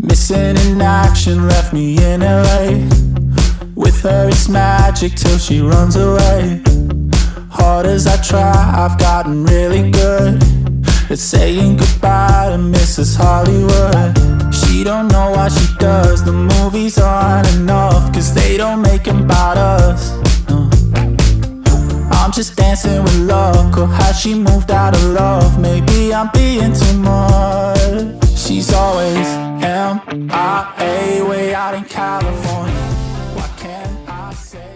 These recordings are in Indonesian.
Missing in action left me in LA. With her it's magic till she runs away. Hard as I try, I've gotten really good at saying goodbye to Mrs. Hollywood. She don't know what she does, the movies aren't enough, cause they don't make them about us. No. I'm just dancing with luck, or has she moved out of love? Maybe I'm being too much. She's always MIA, way out in California. What can I say?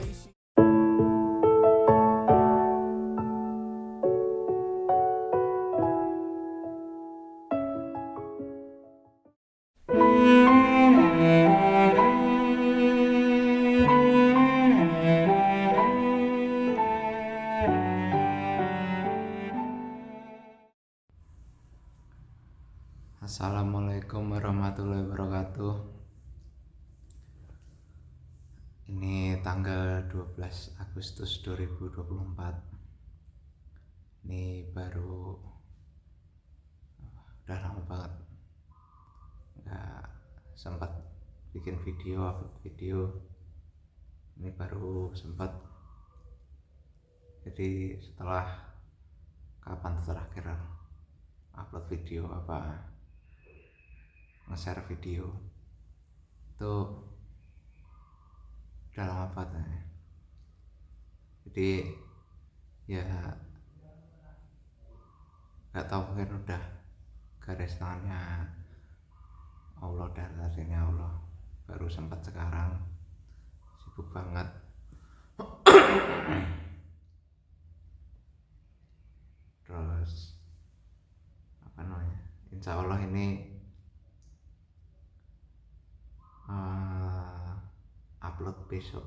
Assalamualaikum warahmatullahi wabarakatuh. Ini tanggal 12 Agustus 2024. Ini baru udah lama banget nggak sempat bikin video, upload video. Ini baru sempat. Jadi setelah kapan terakhir upload video apa nge-share video itu udah lama banget ya. Jadi ya gak tahu, mungkin udah garis tangannya Allah dan hasilnya Allah, baru sempat sekarang, sibuk banget. Terus apa namanya, insya Allah ini upload besok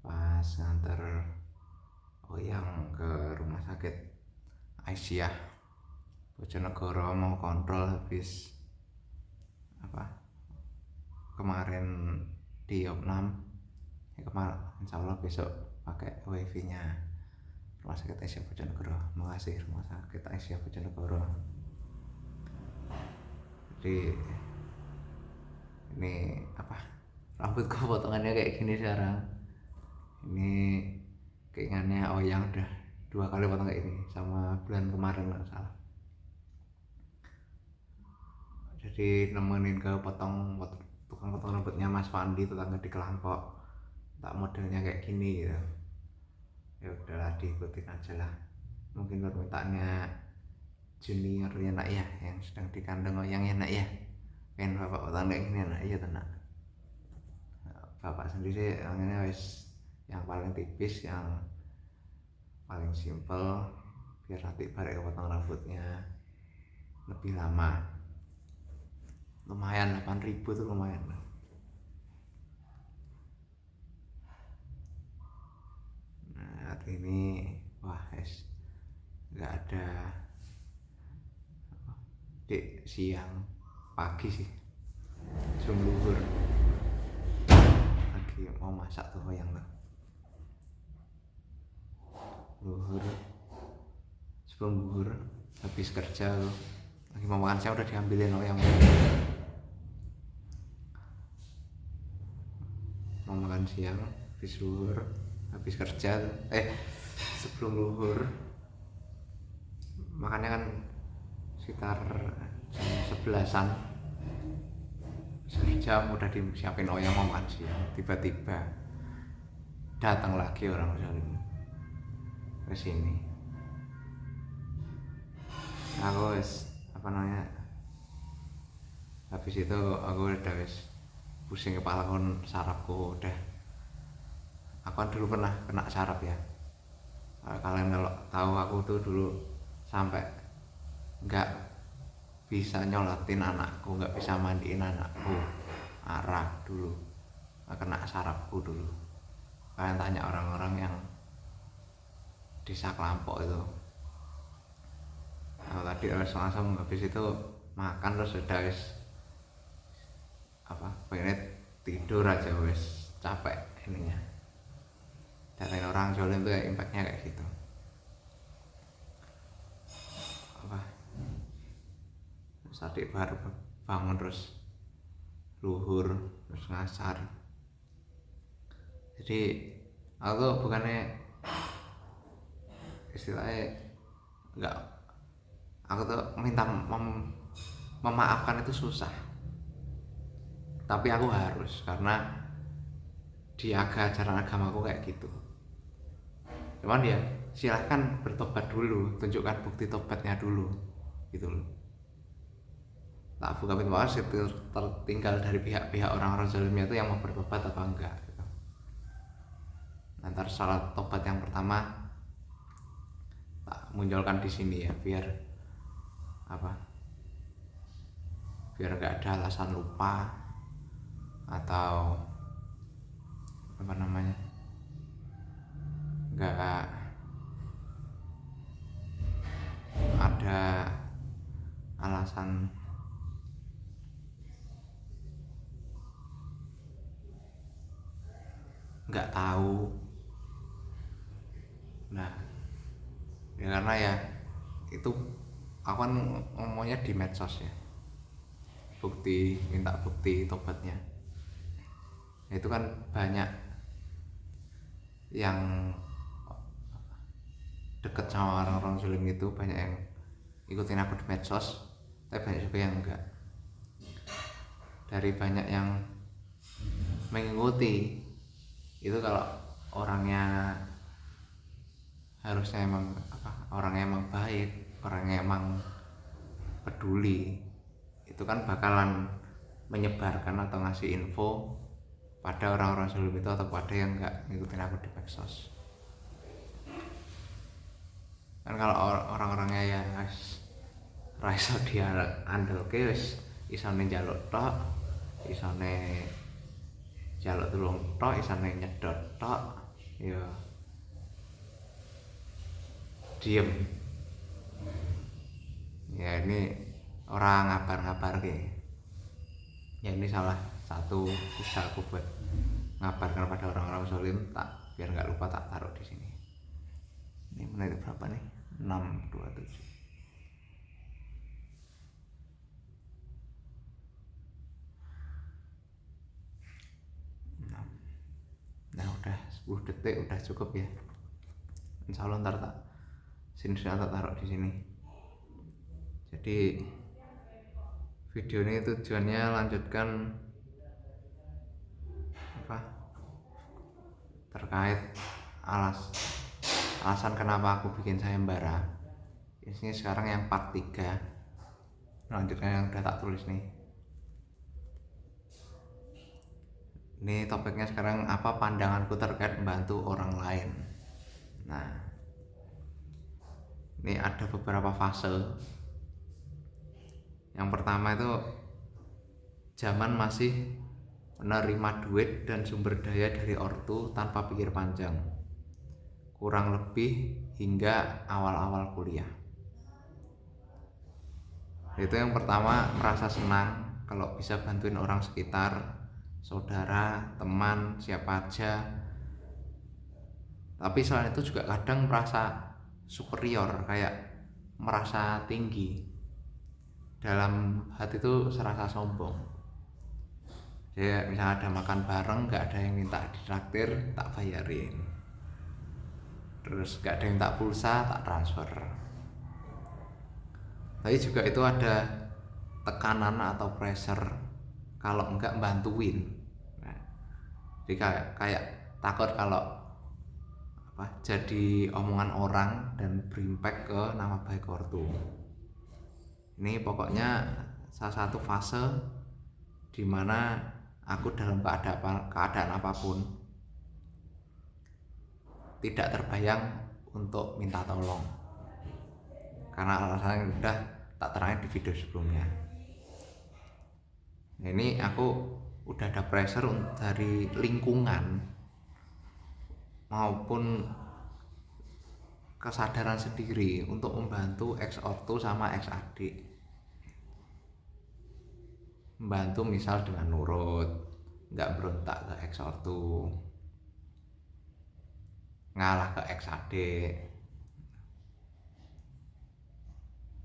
pas nganter Oyang ke rumah sakit Aisyah Bojonegoro, mau kontrol habis kemarin di opnam ya. Insya Allah besok pakai wifi nya rumah sakit Aisyah Bojonegoro. Makasih rumah sakit Aisyah Bojonegoro. Jadi ini rambutku potongannya kayak gini sekarang. Ini keinginannya Oyang udah 2 kali potong kayak ini, sama bulan kemarin nggak salah. Jadi nemenin ke tukang potong rambutnya Mas Fandi, tetangga di Kelampok, tak modelnya kayak gini gitu. Ya udahlah, diikutin aja lah. Mungkin permintaannya junior ya nak ya, yang sedang dikandung Oyang ya nak ya. Kan bapak potong kayak gini nak ya tenak. Bapak sendiri anginnya wis yang paling tipis, yang paling simple, biar nanti balik potong rambutnya lebih lama. Lumayan 8.000 tuh lumayan. Nah hari ini wah nggak ada dek, siang pagi sih sebelum luhur lagi mau masak tuh Oyang tuh. Luhur, sebelum luhur habis kerja tuh lagi mau makan siang udah diambilin Oyang. Mau makan siang habis luhur, habis kerja sebelum luhur makannya kan sekitar jam 11-an. Sejam udah disiapin Oyang mau makan siang, tiba-tiba datang lagi orang Salim ke sini. Aku habis itu aku udah pusing kepala, sarafku udah. Aku kan dulu pernah kena saraf ya. Kalian kalau tahu, aku tuh dulu sampai nggak bisa nyolatin anakku, nggak bisa mandiin anakku, arah dulu, kena sarafku dulu. Kalian tanya orang-orang yang desa Kelampok itu. Nah, tadi langsung habis itu makan terus udah pengen tidur aja, capek ininya. Dan orang Jolim tuh impactnya kayak gitu. adik baru bangun terus luhur terus ngasar. Jadi aku tuh bukannya istilahnya enggak, aku tuh minta memaafkan itu susah, tapi aku harus karena di ajaran agamaku kayak gitu. Cuman ya silahkan bertobat dulu, tunjukkan bukti tobatnya dulu gitu loh. Tak buka pintu maaf tertinggal dari pihak-pihak orang-orang zalimnya itu yang mau bertobat apa enggak gitu. Nanti salat tobat yang pertama tak munculkan di sini ya, biar enggak ada alasan lupa atau enggak ada alasan nggak tahu. Nah ya karena ya itu aku kan ngomongnya di medsos ya, minta bukti tobatnya. Itu kan banyak yang deket sama orang-orang zalim itu, banyak yang ikutin aku di medsos, tapi banyak juga yang enggak. Dari banyak yang mengikuti itu, kalau orangnya harusnya orangnya emang baik, orangnya emang peduli, itu kan bakalan menyebarkan atau ngasih info pada orang-orang zalim itu, atau pada yang enggak ngikutin aku di medsos. Kan kalau orang-orangnya ya ra iso diandelke, wis isone njaluk tok, isone jaluk tulung tok, isone nyedot tok, ya diem. Ya ini orang ngabar-ngabarke. Ya ini salah satu usahaku buat ngabarkan pada orang-orang zalim, biar nggak lupa tak taruh di sini. Ini menit berapa nih? 6:27. Nah udah 10 detik udah cukup ya. Insya Allah ntar tak taruh di sini. Jadi video ini tujuannya lanjutkan terkait alasan kenapa aku bikin sayembara. Ini sekarang yang part 3, lanjutkan yang udah tak tulis nih. Ini topiknya sekarang apa pandanganku terkait membantu orang lain. Nah ini ada beberapa fase. Yang pertama itu zaman masih menerima duit dan sumber daya dari ortu tanpa pikir panjang, kurang lebih hingga awal-awal kuliah. Itu yang pertama, merasa senang kalau bisa bantuin orang sekitar, saudara, teman, siapa aja. Tapi selain itu juga kadang merasa superior, kayak merasa tinggi. Dalam hati itu serasa sombong. Jadi misalnya ada makan bareng, gak ada yang minta ditraktir, tak bayarin. Terus gak ada yang minta pulsa, tak transfer. Tapi juga itu ada tekanan atau pressure kalau enggak bantuin. Nah, jadi kayak takut kalau jadi omongan orang dan berimpact ke nama baik ortu. Ini pokoknya salah satu fase dimana aku dalam keadaan apapun tidak terbayang untuk minta tolong, karena alasannya udah tak terangin di video sebelumnya. Nah, ini aku udah ada pressure dari lingkungan maupun kesadaran sendiri untuk membantu ex ortu sama ex adik. Membantu misal dengan nurut, nggak berontak ke ex ortu, ngalah ke ex adik.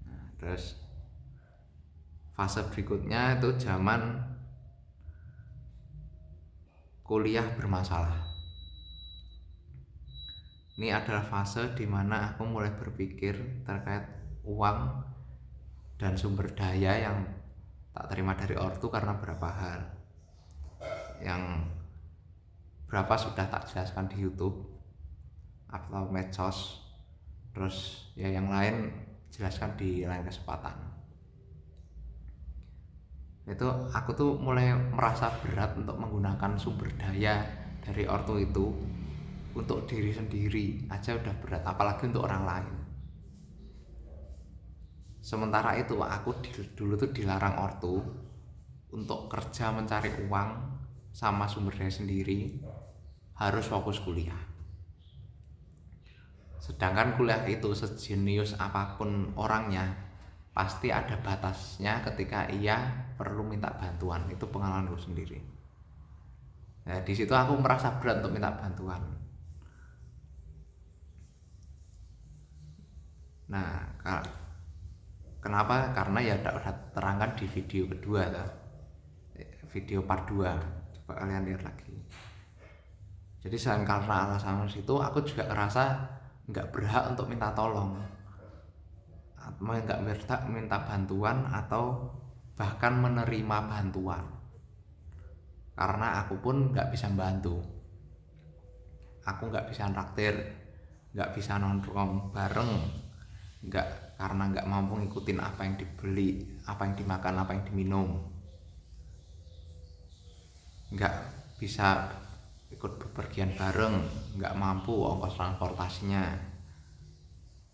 Nah, terus fase berikutnya itu zaman kuliah bermasalah. Ini adalah fase dimana aku mulai berpikir terkait uang dan sumber daya yang tak terima dari ortu karena beberapa hal. Yang berapa sudah tak jelaskan di YouTube atau medsos, terus ya yang lain jelaskan di lain kesempatan. Itu aku tuh mulai merasa berat untuk menggunakan sumber daya dari ortu itu untuk diri sendiri aja udah berat, apalagi untuk orang lain. Sementara itu aku dulu tuh dilarang ortu untuk kerja mencari uang sama sumber daya sendiri, harus fokus kuliah. Sedangkan kuliah itu sejenius apapun orangnya, pasti ada batasnya ketika ia perlu minta bantuan. Itu pengalamanku sendiri. Nah, di situ aku merasa berat untuk minta bantuan. Nah, kenapa? Karena ya udah terangkan di video kedua lah. Video part 2. Coba kalian lihat lagi. Jadi selain karena alasan itu, aku juga ngerasa nggak berhak untuk minta tolong, nggak berhak minta bantuan atau bahkan menerima bantuan, karena aku pun nggak bisa bantu. Aku nggak bisa traktir, nggak bisa nongkrong bareng, karena nggak mampu ngikutin apa yang dibeli, apa yang dimakan, apa yang diminum, nggak bisa ikut bepergian bareng, nggak mampu ongkos transportasinya,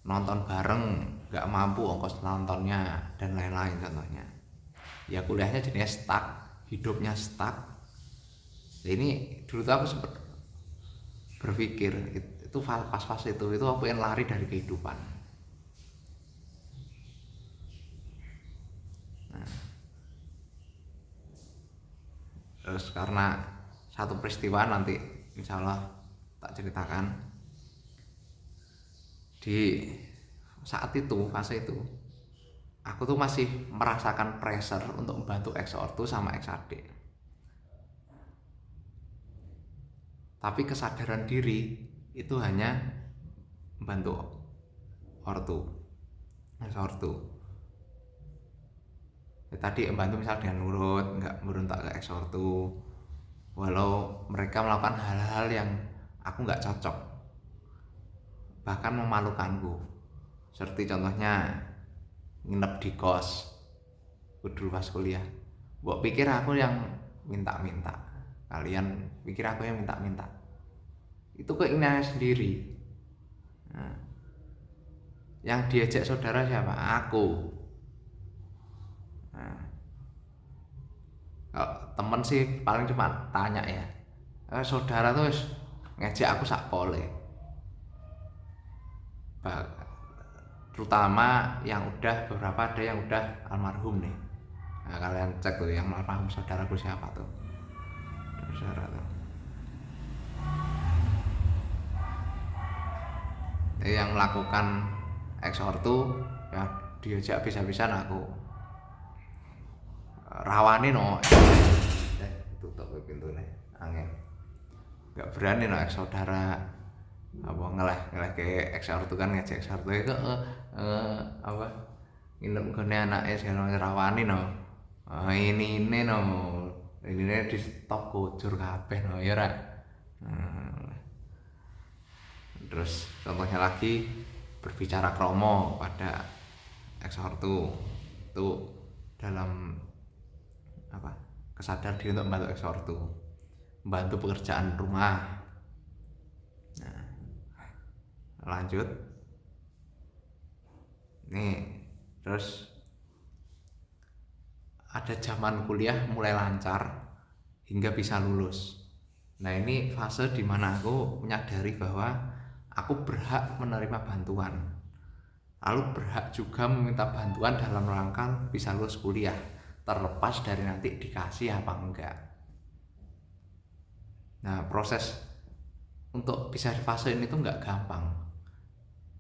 nonton bareng nggak mampu ongkos nontonnya, dan lain-lain contohnya. Ya kuliahnya jadinya stuck, hidupnya stuck. Ini dulu tuh aku sempat berpikir itu pas fase itu aku pengen lari dari kehidupan. Nah, terus karena satu peristiwa nanti insya Allah tak ceritakan. Di saat itu, fase itu, aku tuh masih merasakan pressure untuk membantu ex ortu sama ex adik. Tapi kesadaran diri itu hanya membantu ortu, ex ortu. Ya, tadi membantu misal dengan nurut, nggak berontak ke ex ortu, walau mereka melakukan hal-hal yang aku nggak cocok, bahkan memalukanku. Seperti contohnya nginep di kos dulu pas kuliah. Mbok pikir aku yang minta-minta, kalian pikir aku yang minta-minta. Itu keinginannya sendiri. Nah, yang diajak saudara siapa? Aku. Nah, kalau temen sih paling cuma tanya ya, saudara tuh ngejek aku sak pole. Terutama yang udah beberapa, ada yang udah almarhum nih. Nah, kalian cek tuh yang almarhum saudaraku siapa tuh. Saudara tuh. Yang melakukan ex ortu ya diajak bisa-bisan aku. Rawani no. Tutup pintunya. Angin. Gak berani no ex saudara apa ngeleh ke ex ortu kan, ngejek ex ortu itu apa nginep gone anake sing rawani no. Ini no. Ini di stop kujur kabeh no ya ra. Terus contohnya lagi berbicara kromo pada ex ortu itu dalam apa kesadar diri untuk membantu ex ortu, membantu pekerjaan rumah. Nah, lanjut nih, terus ada zaman kuliah mulai lancar hingga bisa lulus. Nah, ini fase dimana aku menyadari bahwa aku berhak menerima bantuan, lalu berhak juga meminta bantuan dalam rangka bisa lulus kuliah, terlepas dari nanti dikasih apa enggak. Nah, proses untuk bisa di fase ini tuh enggak gampang.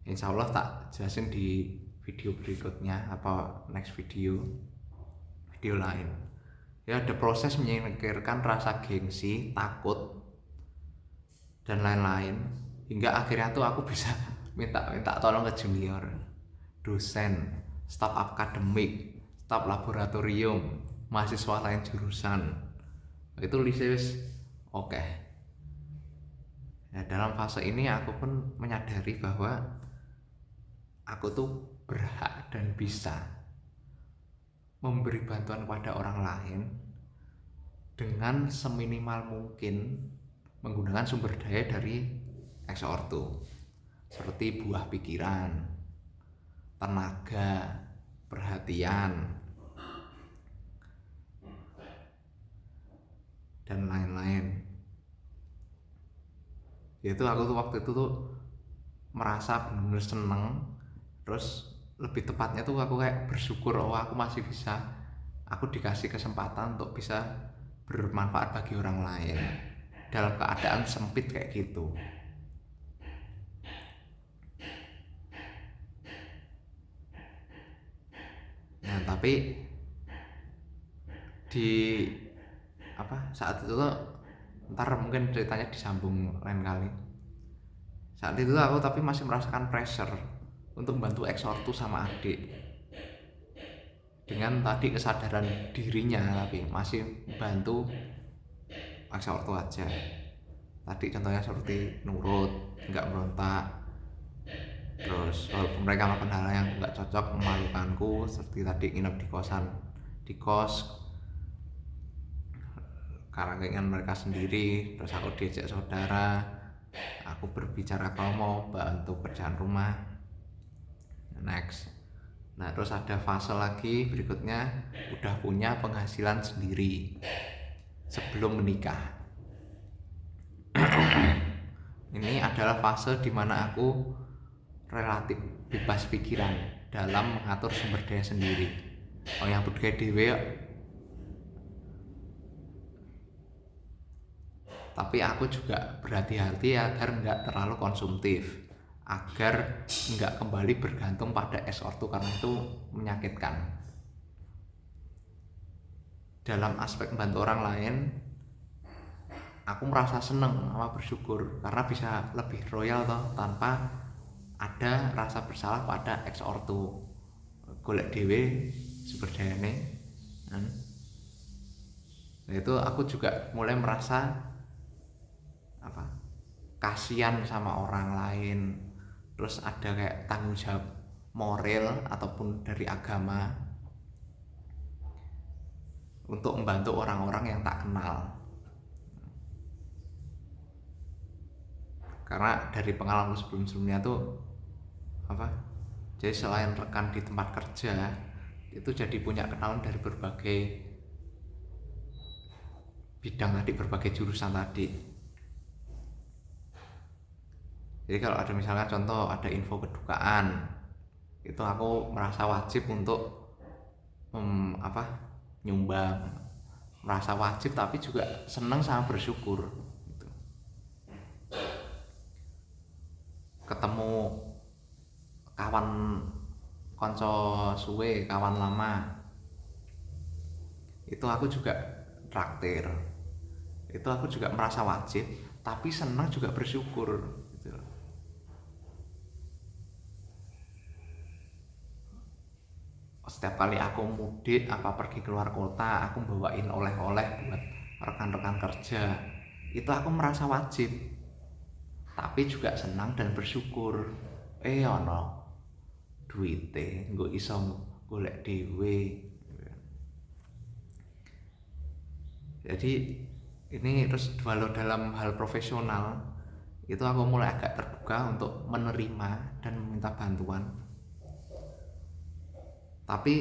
Insya Allah tak jelasin di video berikutnya atau next video. video lain. Ya ada proses menyingkirkan rasa gengsi, takut dan lain-lain, hingga akhirnya tuh aku bisa minta tolong ke junior, dosen, staf akademik, staf laboratorium, mahasiswa lain jurusan. Itu wis oke. Nah, dalam fase ini aku pun menyadari bahwa aku tuh berhak dan bisa memberi bantuan kepada orang lain dengan seminimal mungkin menggunakan sumber daya dari ex ortu, seperti buah pikiran, tenaga, perhatian, dan lain-lain. Yaitu aku tuh waktu itu tuh merasa benar-benar seneng, terus lebih tepatnya tuh aku kayak bersyukur, oh aku masih bisa, aku dikasih kesempatan untuk bisa bermanfaat bagi orang lain dalam keadaan sempit kayak gitu. Nah tapi di saat itu tuh, ntar mungkin ceritanya disambung lain kali. Saat itu aku tapi masih merasakan pressure untuk membantu ex ortu sama adik, dengan tadi kesadaran dirinya, tapi masih bantu ex ortu aja. Tadi contohnya seperti nurut, nggak berontak, terus walaupun mereka melakukan hal yang nggak cocok, memalukanku, seperti tadi nginep di kos karena keinginan mereka sendiri, terus aku diajak saudara, aku berbicara kalau mau bantu kerjaan rumah. Next, nah terus ada fase lagi berikutnya, udah punya penghasilan sendiri sebelum menikah. Ini adalah fase dimana aku relatif bebas pikiran dalam mengatur sumber daya sendiri. Oh yang budaya dewe, tapi aku juga berhati-hati agar nggak terlalu konsumtif, agar nggak kembali bergantung pada ex ortu, karena itu menyakitkan. Dalam aspek membantu orang lain, aku merasa seneng sama bersyukur karena bisa lebih royal toh, tanpa ada rasa bersalah pada ex ortu. Golek dhewe sumber dayane. Nah itu aku juga mulai merasa kasihan sama orang lain, terus ada kayak tanggung jawab moral ataupun dari agama untuk membantu orang-orang yang tak kenal. Karena dari pengalaman sebelumnya tuh jadi selain rekan di tempat kerja, itu jadi punya kenalan dari berbagai bidang tadi, berbagai jurusan tadi. Jadi kalau ada misalnya contoh ada info kedukaan, itu aku merasa wajib untuk nyumbang, merasa wajib tapi juga senang sama bersyukur gitu. Ketemu kawan konco suwe, kawan lama, itu aku juga traktir, itu aku juga merasa wajib tapi senang juga bersyukur gitu. Setiap kali aku mudik apa pergi keluar kota, aku bawain oleh-oleh buat rekan-rekan kerja, itu aku merasa wajib tapi juga senang dan bersyukur. Ono duite nggo iso golek dhewe. Jadi ini terus walau dalam hal profesional itu aku mulai agak terbuka untuk menerima dan meminta bantuan. Tapi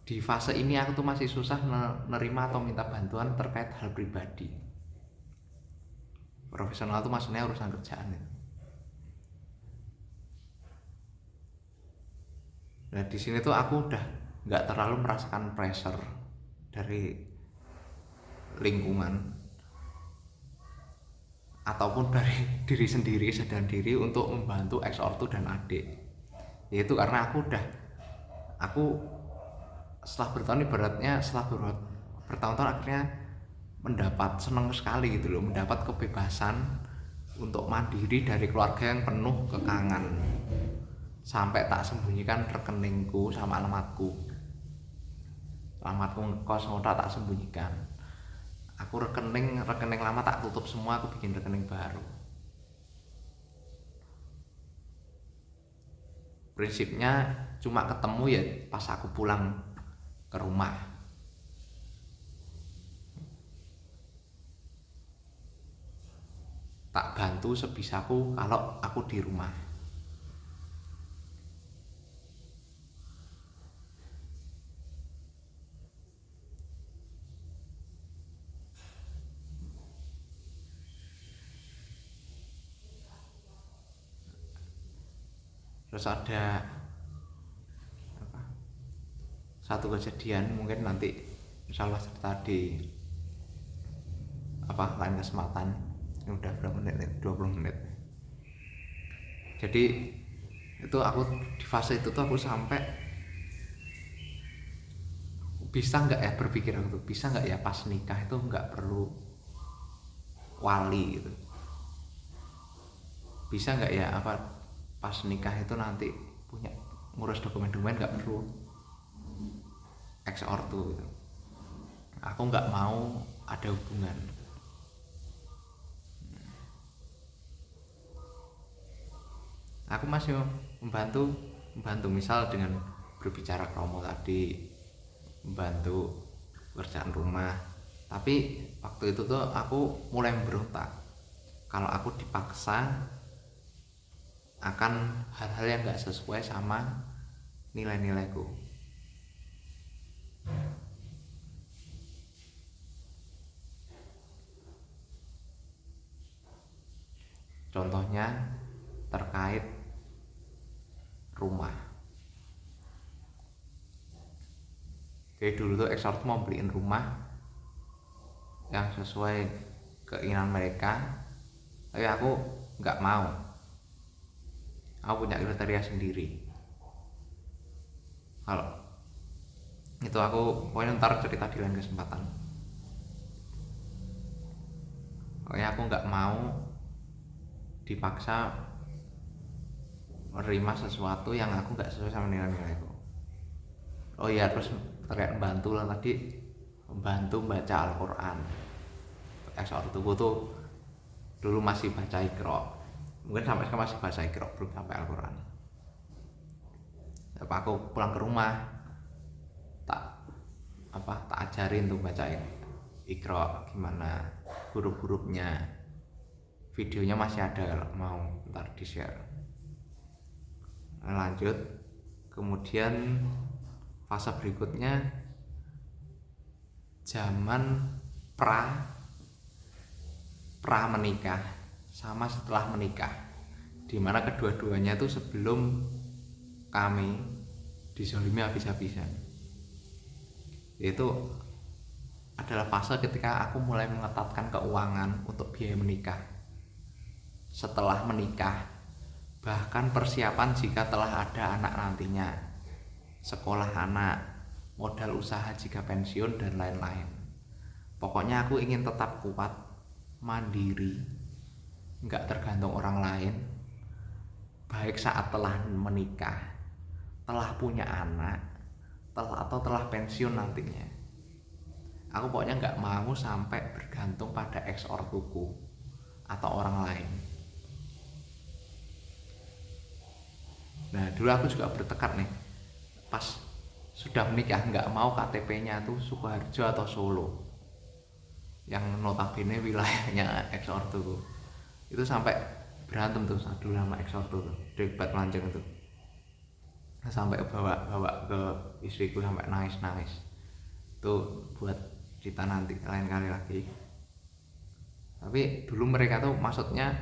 di fase ini aku tuh masih susah menerima atau minta bantuan terkait hal pribadi. Profesional tuh maksudnya urusan kerjaan ya. Nah di sini tuh aku udah nggak terlalu merasakan pressure dari lingkungan ataupun dari diri sendiri, sadar diri untuk membantu ex ortu dan adik. Yaitu karena aku setelah bertahun ibaratnya setelah bertahun-tahun akhirnya mendapat seneng sekali gitu loh, mendapat kebebasan untuk mandiri dari keluarga yang penuh kekangan. Sampai tak sembunyikan rekeningku sama alamatku ngekos ngotak tak sembunyikan. Aku rekening lama tak tutup semua, aku bikin rekening baru. Prinsipnya cuma ketemu ya pas aku pulang ke rumah. Tak bantu sebisaku kalau aku di rumah. Terus ada satu kejadian, mungkin nanti insyaallah cerita di lain kesempatan. Ini udah berapa menit nih? 20 menit. Jadi itu aku di fase itu tuh aku sampai bisa nggak ya berpikir aku tuh, bisa nggak ya pas nikah itu nggak perlu wali gitu. Bisa nggak ya pas nikah itu nanti punya ngurus dokumen-dokumen nggak perlu ex ortu gitu. Aku nggak mau ada hubungan. Aku masih membantu misal dengan berbicara kromo tadi, membantu kerjaan rumah. Tapi waktu itu tuh aku mulai memberontak kalau aku dipaksa akan hal-hal yang gak sesuai sama nilai-nilaiku. Contohnya terkait rumah. Jadi dulu tuh ekspor mau beliin rumah yang sesuai keinginan mereka, tapi aku nggak mau. Aku punya kriteria sendiri. Kalau itu aku pokoknya ntar cerita di lain kesempatan. Pokoknya aku nggak mau dipaksa menerima sesuatu yang aku nggak sesuai sama nilai-nilaiku. Oh iya, terus terkait bantu lah tadi, membantu baca Al-Quran. Ortuku tuh dulu masih baca Iqra, mungkin sampai sekarang masih baca Iqra, belum sampai Al-Quran. Aku pulang ke rumah tak ajarin tuh baca Iqra gimana, huruf-hurufnya, videonya masih ada kalau mau ntar di share. Lanjut, kemudian fase berikutnya zaman pra menikah sama setelah menikah, dimana kedua-duanya itu sebelum kami dizolimi habis-habisan. Itu adalah fase ketika aku mulai mengetatkan keuangan untuk biaya menikah. Setelah menikah, bahkan persiapan jika telah ada anak nantinya, sekolah anak, modal usaha jika pensiun, dan lain-lain. Pokoknya aku ingin tetap kuat, mandiri, nggak tergantung orang lain, baik saat telah menikah, telah punya anak, telah pensiun nantinya. Aku pokoknya nggak mau sampai bergantung pada ex ortuku atau orang lain. Nah dulu aku juga bertekad nih, pas sudah menikah nggak mau KTP-nya tuh Sukoharjo atau Solo, yang notabene wilayahnya ex ortuku. Itu sampai berantem tuh dulu sama ex ortu tuh, debat lanjang itu. Sampai bawa ke istriku sampai nangis. Tuh buat cerita nanti lain kali lagi. Tapi dulu mereka tuh maksudnya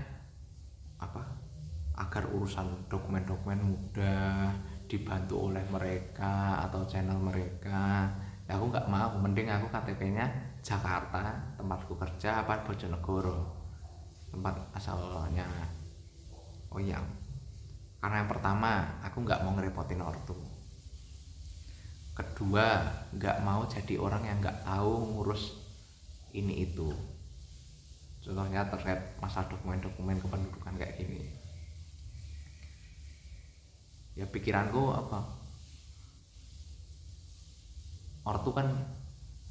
agar urusan dokumen-dokumen mudah, dibantu oleh mereka atau channel mereka. Ya aku nggak mau, mending aku KTP-nya Jakarta, tempatku kerja, Bojonegoro, tempat asalnya. Oh iya, karena yang pertama aku nggak mau ngerepotin ortu. Kedua, nggak mau jadi orang yang nggak tahu ngurus ini itu. Contohnya terkait masalah dokumen-dokumen kependudukan kayak gini. Ya pikiranku apa? Ortu kan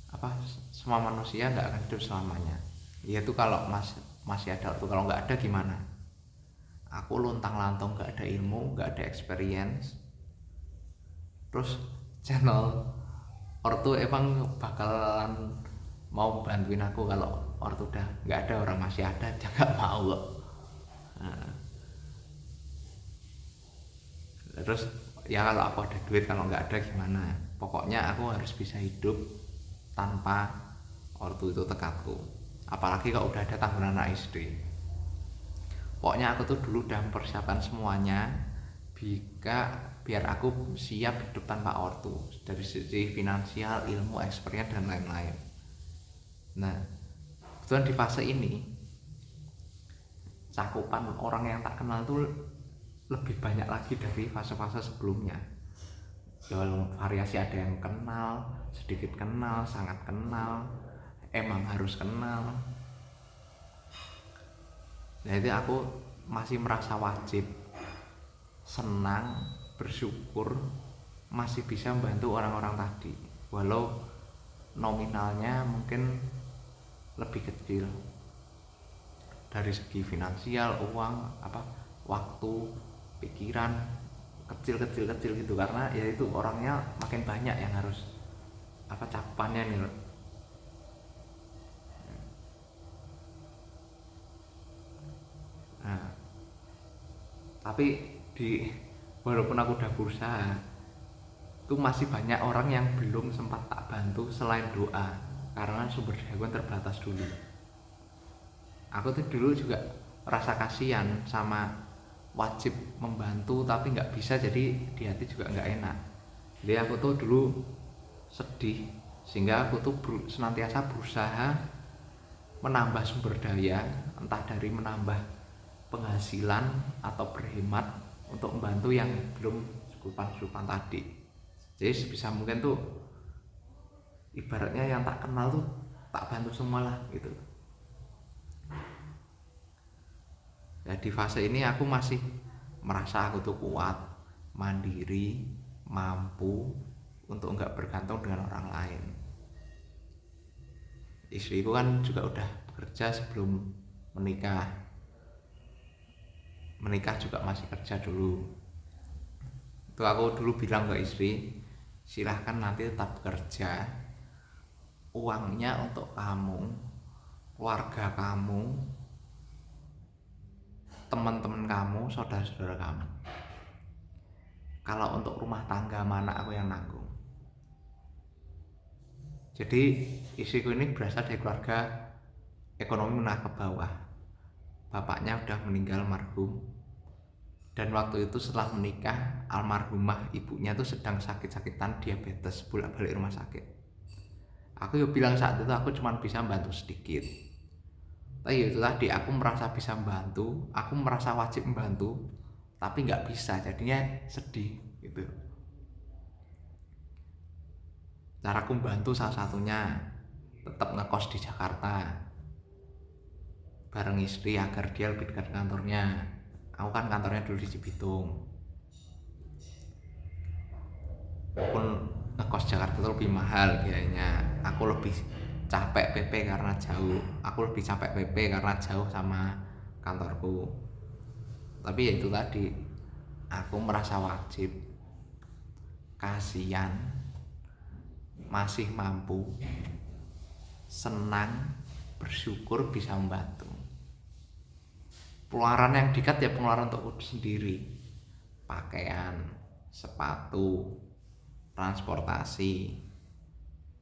apa? Semua manusia nggak akan hidup selamanya. Yaitu kalau masih ada ortu, kalau nggak ada gimana? Aku luntang-lantung nggak ada ilmu, nggak ada experience. Terus channel ortu emang bakalan mau bantuin aku kalau ortu udah nggak ada, orang masih ada dia nggak mau kok. Nah, terus ya kalau aku ada duit, kalau nggak ada gimana? Pokoknya aku harus bisa hidup tanpa ortu itu tekadku. Apalagi kalau udah ada tanggungan anak istri. Pokoknya aku tuh dulu udah mempersiapkan semuanya biar aku siap hidup tanpa ortu, dari sisi finansial, ilmu, experience dan lain-lain. Nah, kebetulan di fase ini cakupan orang yang tak kenal tuh lebih banyak lagi dari fase-fase sebelumnya. Dalam variasi ada yang kenal, sedikit kenal, sangat kenal, emang harus kenal. Nah itu aku masih merasa wajib, senang, bersyukur masih bisa membantu orang-orang tadi, walau nominalnya mungkin lebih kecil dari segi finansial, uang, waktu, pikiran, kecil gitu, karena ya itu orangnya makin banyak yang harus cakupannya nih. Nah, tapi walaupun aku udah berusaha, itu masih banyak orang yang belum sempat tak bantu selain doa, karena sumber daya gue terbatas dulu. Aku tuh dulu juga rasa kasihan sama wajib membantu tapi nggak bisa, jadi di hati juga nggak enak. Jadi aku tuh dulu sedih, sehingga aku tuh senantiasa berusaha menambah sumber daya, entah dari menambah penghasilan atau berhemat untuk membantu yang belum sukupan tadi. Jadi sebisa mungkin tuh ibaratnya yang tak kenal tuh tak bantu semua lah gitu. Nah, di fase ini aku masih merasa aku tuh kuat, mandiri, mampu untuk nggak bergantung dengan orang lain. Istriku kan juga udah bekerja sebelum menikah juga masih kerja dulu. Itu aku dulu bilang ke istri, silahkan nanti tetap bekerja, uangnya untuk kamu, keluarga kamu, teman-teman kamu, saudara-saudara kamu. Kalau untuk rumah tangga mana aku yang nanggung. Jadi istriku ini berasal dari keluarga ekonomi menengah ke bawah. Bapaknya udah meninggal almarhum, dan waktu itu setelah menikah almarhumah ibunya tuh sedang sakit-sakitan diabetes, bolak-balik rumah sakit. Aku bilang saat itu aku cuma bisa bantu sedikit. Tapi itu tadi, aku merasa bisa membantu, aku merasa wajib membantu, tapi nggak bisa, jadinya sedih gitu. Caraku membantu salah satunya tetap ngekos di Jakarta bareng istri agar dia lebih dekat kantornya. Aku kan kantornya dulu di Cibitung, walaupun ngekos Jakarta itu lebih mahal biayanya. Aku lebih capek PP karena jauh, sama kantorku. Tapi ya itu tadi, aku merasa wajib, kasihan, masih mampu, senang, bersyukur bisa membantu. Pengeluaran yang dekat ya pengeluaran untuk sendiri, pakaian, sepatu, transportasi,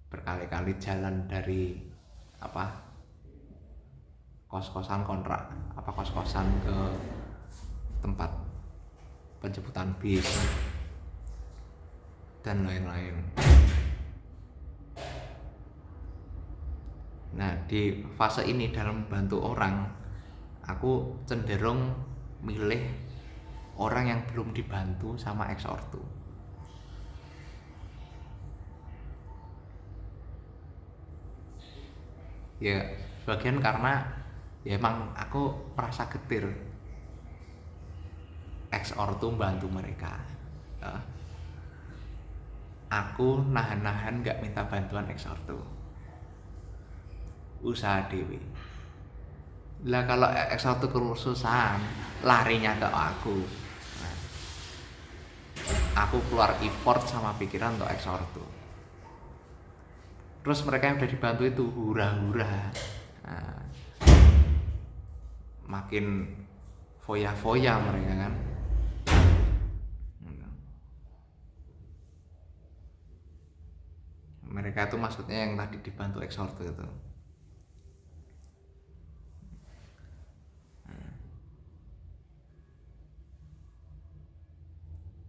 berkali-kali jalan dari kos-kosan ke tempat penjemputan bis dan lain-lain. Nah, di fase ini dalam membantu orang, aku cenderung milih orang yang belum dibantu sama ex ortu. Ya sebagian karena ya emang aku merasa getir ex ortu bantu mereka. Aku nahan-nahan gak minta bantuan ex ortu, usaha dewi lah. Kalau ex ortu kerusuhan larinya ke aku, aku keluar effort sama pikiran untuk ex ortu. Terus mereka yang udah dibantu itu hura-hura, makin foya-foya mereka kan. Mereka itu maksudnya yang tadi dibantu ex ortu itu.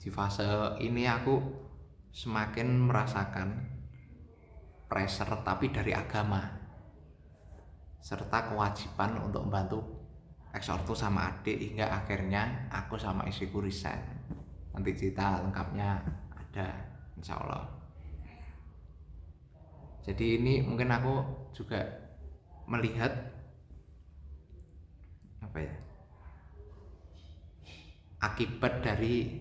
Di fase ini aku semakin merasakan pressure tapi dari agama, serta kewajiban untuk membantu ex ortu sama adik, hingga akhirnya aku sama istriku resign. Nanti cerita lengkapnya ada, insya Allah. Jadi ini mungkin aku juga melihat akibat dari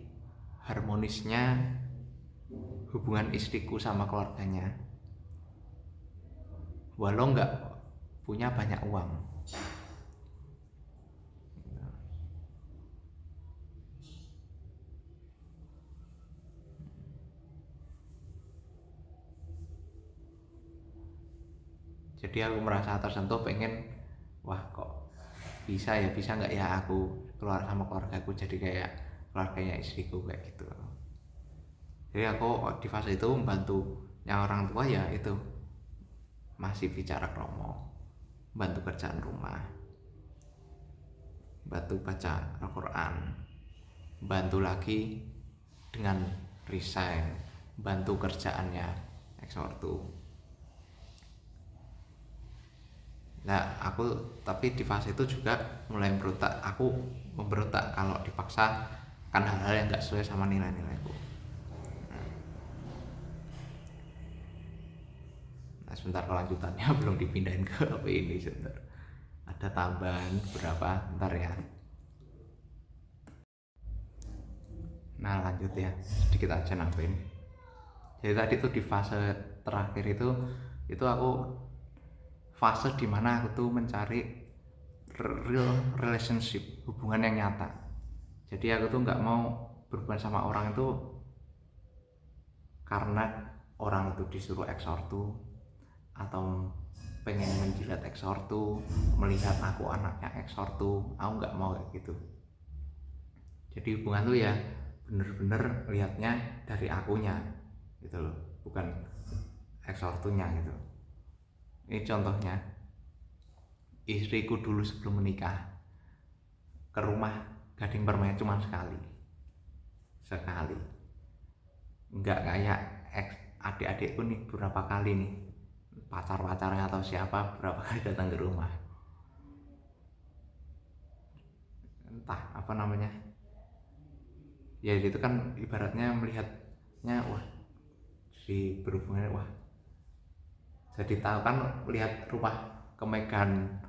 harmonisnya hubungan istriku sama keluarganya, walau nggak punya banyak uang. Jadi aku merasa tersentuh, pengen wah kok bisa nggak ya aku keluar sama keluargaku jadi kayak keluarganya istriku kayak gitu. Jadi aku di fase itu membantu yang orang tua ya itu masih bicara kromo, bantu kerjaan rumah, bantu baca Al-Quran, bantu lagi dengan resign, bantu kerjaannya ex ortu. Nah aku tapi di fase itu juga mulai memberontak. Aku memberontak kalau dipaksa kan hal-hal yang gak sesuai sama nilai-nilaiku. Nah sebentar, kelanjutannya belum dipindahin ke HP ini, sebentar ada tambahan berapa, bentar ya. Nah lanjut ya, sedikit aja nambahin. Jadi tadi tuh di fase terakhir itu aku fase dimana aku tuh mencari real relationship, hubungan yang nyata. Jadi aku tuh nggak mau berhubungan sama orang itu karena orang itu disuruh ex ortu, atau pengen menjilat ex ortu, melihat aku anaknya ex ortu. Aku nggak mau kayak gitu. Jadi hubungan tuh ya bener-bener lihatnya dari akunya gitu loh, bukan ex ortunya gitu. Ini contohnya, istriku dulu sebelum menikah ke rumah Gading Permai cuma sekali, nggak kayak adik-adikku nih berapa kali nih, pacar-pacarnya atau siapa berapa kali datang ke rumah. Entah apa namanya ya, itu kan ibaratnya melihatnya wah si berhubungan, wah jadi tahu kan, lihat kemewahan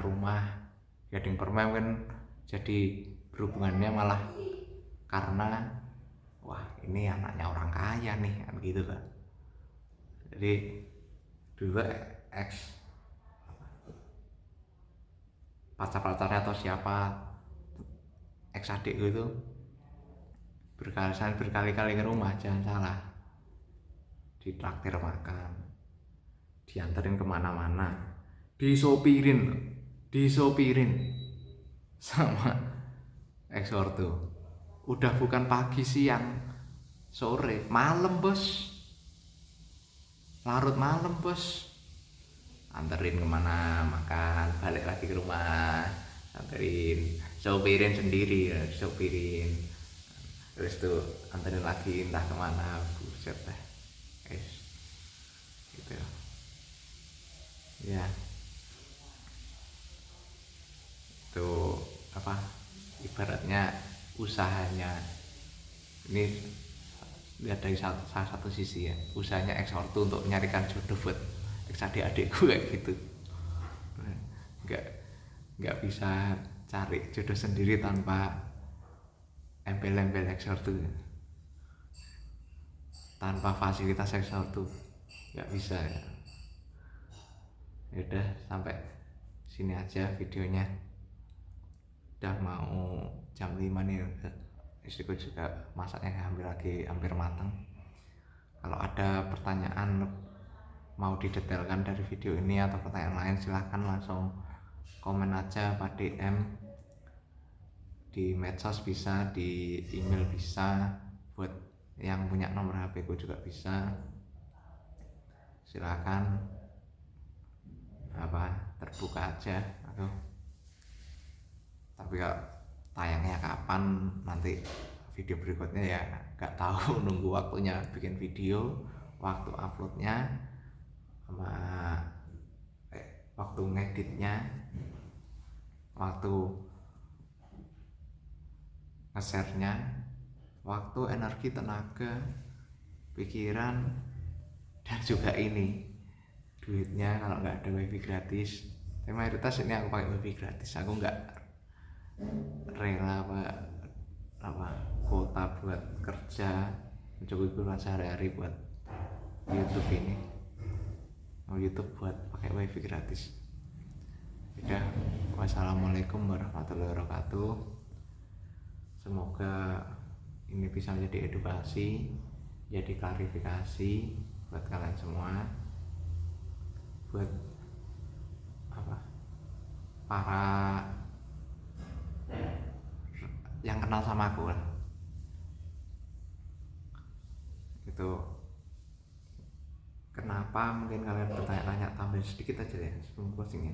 rumah Gading Permai kan, jadi berhubungannya malah karena wah ini anaknya orang kaya nih kan gitu kan. Jadi dulu ex pacar-pacarnya atau siapa ex adikku itu berkali-kali ke rumah, jangan salah, ditraktir makan, dianterin kemana-mana, disopirin sama ex ortu. Udah bukan pagi, siang, sore, malam bos, larut malam bos, anterin kemana makan, balik lagi ke rumah, anterin, sopirin sendiri, terus tuh anterin lagi entah kemana, buset deh gitu ya. Itu apa ibaratnya usahanya ini lihat dari salah satu sisi ya, usahanya ex ortu untuk menyarikan jodoh buat adik-adikku kayak gitu. Nggak bisa cari jodoh sendiri tanpa embel-embel X-Ortu, tanpa fasilitas X-Ortu nggak bisa ya. Udah sampai sini aja videonya, udah mau jam 5 nih, istriku juga masaknya hampir matang. Kalau ada pertanyaan mau didetailkan dari video ini atau pertanyaan lain, silahkan langsung komen aja, Pak DM di medsos bisa, di email bisa, buat yang punya nomor HP ku juga bisa, silahkan terbuka aja aku. Tapi kalau tayangnya kapan nanti video berikutnya ya nggak tahu, nunggu waktunya bikin video, waktu uploadnya, sama waktu ngeditnya, waktu nge-share-nya, waktu, energi, tenaga, pikiran, dan juga ini duitnya kalau nggak ada wifi gratis. Tapi mayoritas ini aku pakai wifi gratis, aku nggak rela kuota buat kerja mencukupi kebutuhan sehari-hari buat YouTube ini. YouTube buat pakai wifi gratis. Udah, wassalamualaikum warahmatullahi wabarakatuh. Semoga ini bisa menjadi edukasi, jadi klarifikasi buat kalian semua, buat para yang kenal sama aku lah. Itu kenapa mungkin kalian bertanya-tanya, tambahin sedikit aja ya sebelum closingnya.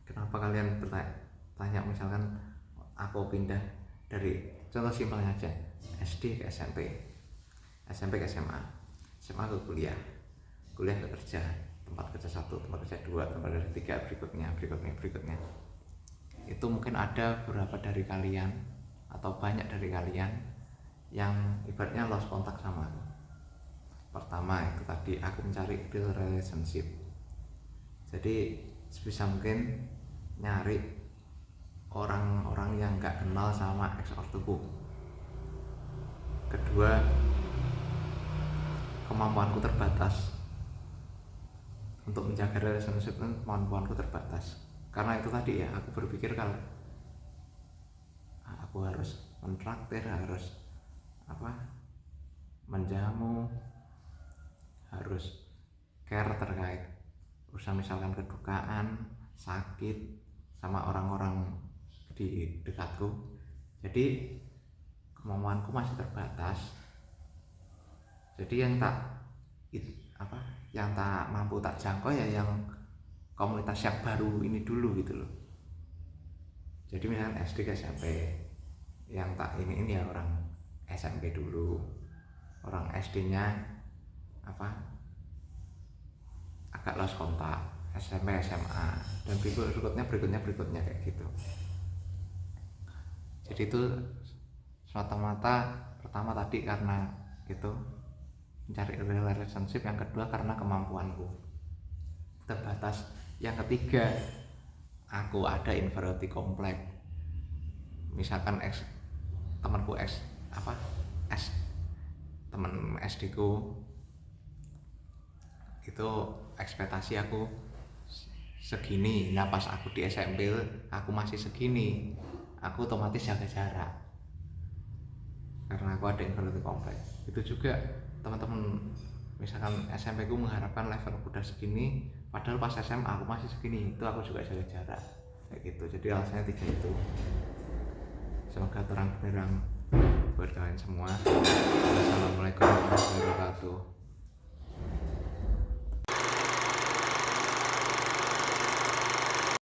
Kenapa kalian bertanya, misalkan aku pindah dari, contoh simpelnya aja, SD ke SMP, SMP ke SMA, SMA ke kuliah, kuliah ke kerja, tempat kerja 1, tempat kerja 2, tempat kerja 3, berikutnya. Itu mungkin ada beberapa dari kalian atau banyak dari kalian yang ibaratnya lost kontak sama aku. Pertama itu tadi, aku mencari real relationship, jadi sebisa mungkin nyari orang-orang yang gak kenal sama ex-ortuku. Kedua, kemampuanku terbatas untuk menjaga relationship, kemampuanku terbatas. Karena itu tadi ya, aku berpikir kalau aku harus mentraktir, harus menjamu, harus care terkait urusan misalkan kedukaan, sakit, sama orang-orang di dekatku. Jadi kemampuanku masih terbatas. Jadi yang tak mampu tak jangkau ya yang komunitas yang baru ini dulu gitu loh. Jadi misalnya SD ke SMP, yang tak ini ya orang SMP dulu, orang SD-nya agak lost kontak, SMP, SMA, dan berikutnya kayak gitu. Jadi itu semata-mata, pertama tadi karena itu mencari relationship, yang kedua karena kemampuanku terbatas, yang ketiga aku ada inferiority complex. Misalkan teman SD ku itu ekspektasi aku segini, nah pas aku di SMP aku masih segini, aku otomatis jaga jarak karena aku ada inferiority complex. Itu juga teman-teman misalkan SMP ku mengharapkan level udah segini, padahal pas SMA aku masih segini, itu aku juga jaga jarak kayak gitu. Jadi alasannya 3 itu. Semoga terang benderang buat kalian semua. Assalamualaikum warahmatullahi wabarakatuh.